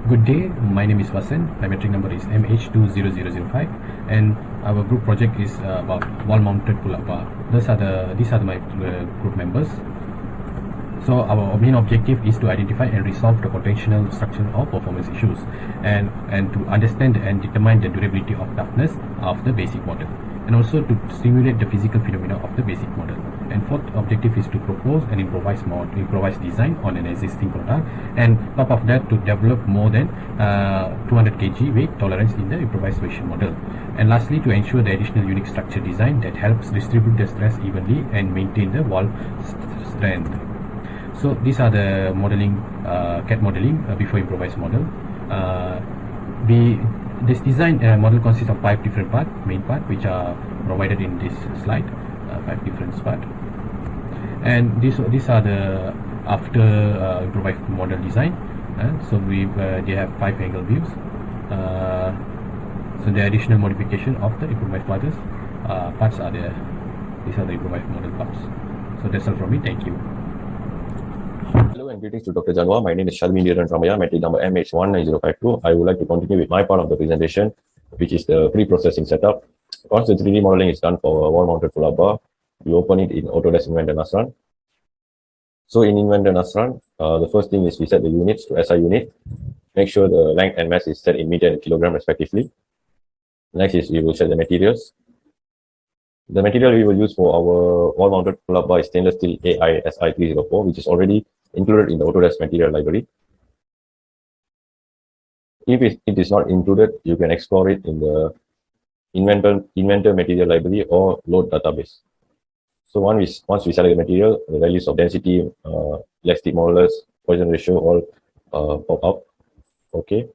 Good day, my name is VASNTH, my metric number is MH20005, and our group project is about wall-mounted pull-up bar. These are my group members. So our main objective is to identify and resolve the potential structural or performance issues, and to understand and determine the durability of toughness of the basic model, and also to simulate the physical phenomena of the basic model. And fourth objective is to propose an improvised design on an existing product, and top of that to develop more than 200 kg weight tolerance in the improvisation model. And lastly, to ensure the additional unique structure design that helps distribute the stress evenly and maintain the wall strength. So these are the modeling, CAD modeling before improvised model. This design model consists of 5 different main parts, which are provided in this slide. 5 different parts, and these are the after improvised model design. So they have 5 angle views. So the additional modification of the improvised parts are there. These are the improvised model parts. So that's all from me. Thank you. Hello and greetings to Dr. Janwa. My name is Sharvindiran Ramaya, metric number MH19052. I would like to continue with my part of the presentation, which is the pre-processing setup. Once the 3D modeling is done for a wall-mounted pull-up bar, we open it in Autodesk Inventor NASRAN. So in Inventor NASRAN, the first thing is we set the units to SI unit. Make sure the length and mass is set in meter and kilogram respectively. Next is we will set the materials. The material we will use for our wall-mounted pull-up bar is stainless steel AISI304, which is already included in the Autodesk material library. If it is not included, you can explore it in the Inventor material library or load database. So once we select the material, the values of density, elastic modulus, Poisson ratio all pop up. Okay.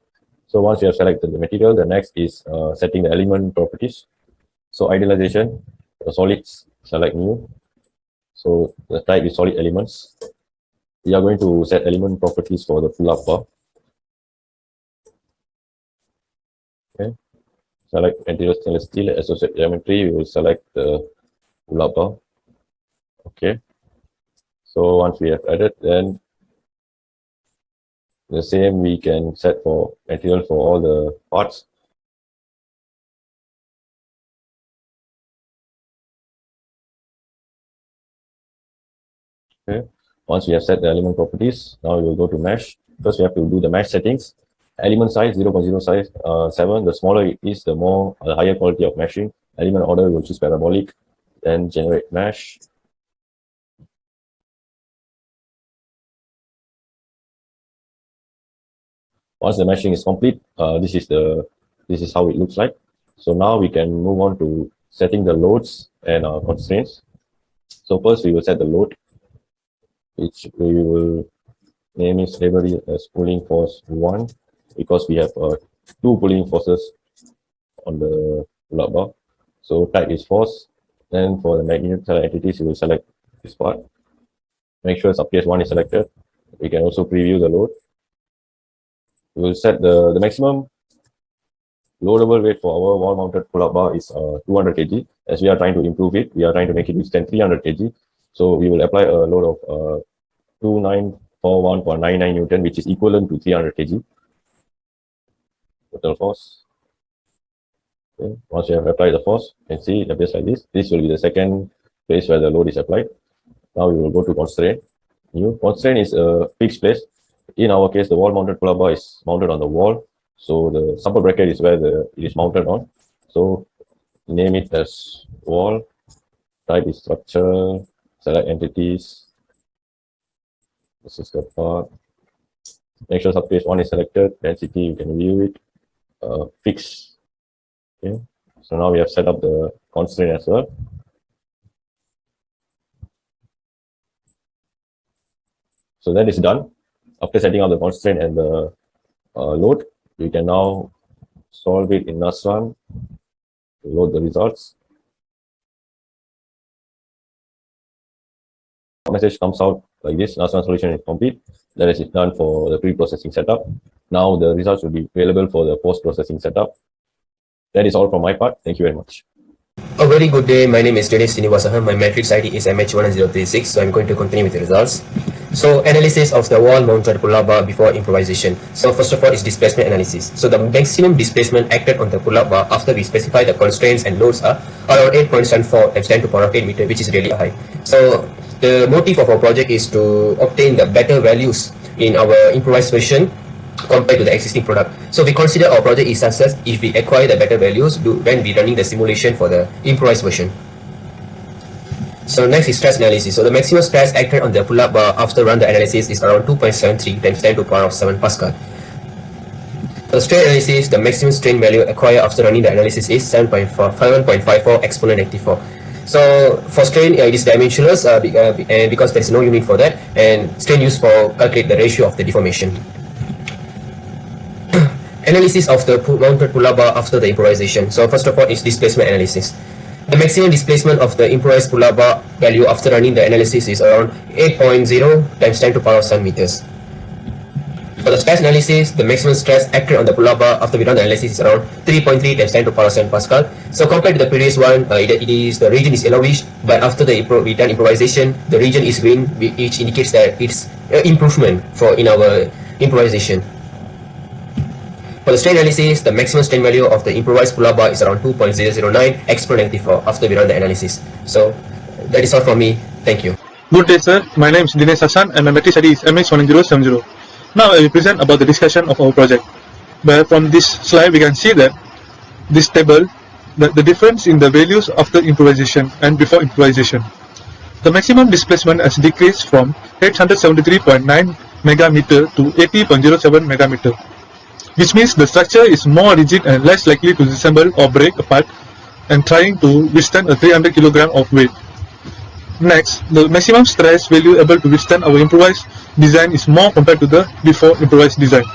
So once you have selected the material, the next is setting the element properties. So idealization, the solids, select new. So the type is solid elements. We are going to set element properties for the pull-up bar. Okay. Select material stainless steel, associate geometry. We will select the pull-up bar. Okay. So once we have added, then the same we can set for material for all the parts. Okay. Once we have set the element properties, now we will go to mesh. First, we have to do the mesh settings. Element size 0.07. The smaller it is, the higher quality of meshing. Element order, we will choose parabolic. Then generate mesh. Once the meshing is complete, this is how it looks like. So now we can move on to setting the loads and constraints. So first we will set the load, which we will name its library as pulling force 1, because we have 2 pulling forces on the pull-up bar. So type is force. Then for the magnet entities, we will select this part. Make sure subcase 1 is selected. We can also preview the load. We will set the maximum loadable weight for our wall-mounted pull-up bar is 200 kg. As we are trying to improve it, we are trying to make it withstand 300 kg. So we will apply a load of 2941.99 Newton, which is equivalent to 300 kg. Total force. Okay. Once you have applied the force, you can see it appears like this. This will be the second place where the load is applied. Now we will go to constraint. New constraint is a fixed place. In our case, the wall-mounted pull-up bar is mounted on the wall. So the support bracket is where it is mounted on. So name it as wall. Type is structure. Select entities. This is the part. Make sure subcase 1 is selected. Density, you can view it. Fix. Okay. So now we have set up the constraint as well. So that is done. After setting up the constraint and the load, we can now solve it in NASRAN. Load the results. Message comes out like this: NASRAN solution is complete. That is it done for the pre-processing setup. Now the results will be available for the post-processing setup. That is all from my part. Thank you very much. A very good day. My name is DINESH. My matrix ID is MH11036. So I'm going to continue with the results. So analysis of the wall-mounted pull-up bar before improvisation. So first of all is displacement analysis. So the maximum displacement acted on the pull-up bar after we specify the constraints and loads are around 8.74 times 10 to the power of 8 meter, which is really high. So the motive of our project is to obtain the better values in our improvised version compared to the existing product. So we consider our project is success if we acquire the better values when we running the simulation for the improvised version. So next is stress analysis. So the maximum stress acted on the pull-up bar after run the analysis is around 2.73 times 10 to the power of 7 Pascal. For the strain analysis, the maximum strain value acquired after running the analysis is 7.54 exponent negative 4. So for strain, it is dimensionless and because there is no unit for that, and strain used for calculate the ratio of the deformation. Analysis of the mounted pull-up bar after the improvisation. So first of all is displacement analysis. The maximum displacement of the improvised pull-up bar value after running the analysis is around 8.0 times 10 to the power of 7 meters. For the stress analysis, the maximum stress acted on the pull-up bar after we run the analysis is around 3.3 times 10 to the power of 7 Pascal. So compared to the previous one, the region is yellowish, but after we done improvisation, the region is green, which indicates that it's improvement in our improvisation. For the strain analysis, the maximum strain value of the improvised pull-up bar is around 2.009 exponent negative 4 after we run the analysis. So that is all from me. Thank you. Good day, sir. My name is DINESH HASAN and my metric study is MH1070. Now I will present about the discussion of our project. But from this slide, we can see that this table, the difference in the values after improvisation and before improvisation. The maximum displacement has decreased from 873.9 megameter to 80.07 megameter, which means the structure is more rigid and less likely to disassemble or break apart and trying to withstand a 300 kg of weight. Next, the maximum stress value able to withstand our improvised design is more compared to the before improvised design,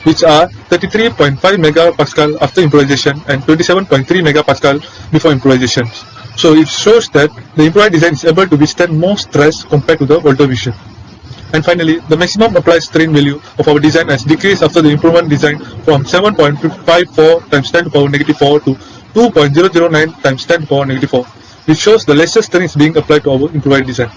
which are 33.5 megapascal after improvisation and 27.3 megapascal before improvisation. So it shows that the improvised design is able to withstand more stress compared to the older version. And finally, the maximum applied strain value of our design has decreased after the improvement design from 7.54 times 10 to the power negative 4 to 2.009 times 10 to the power negative 4, which shows the lesser strain is being applied to our improvised design.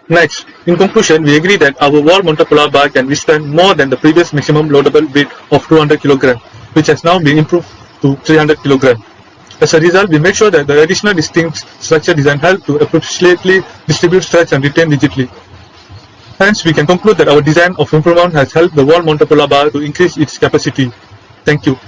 Next, in conclusion, we agree that our wall-mounted pull-up bar can withstand more than the previous maximum loadable weight of 200 kg, which has now been improved to 300 kg. As a result, we made sure that the additional distinct structure design helped to appropriately distribute stress and retain rigidity. Hence, we can conclude that our design of improvement has helped the wall-mounted pull-up bar to increase its capacity. Thank you.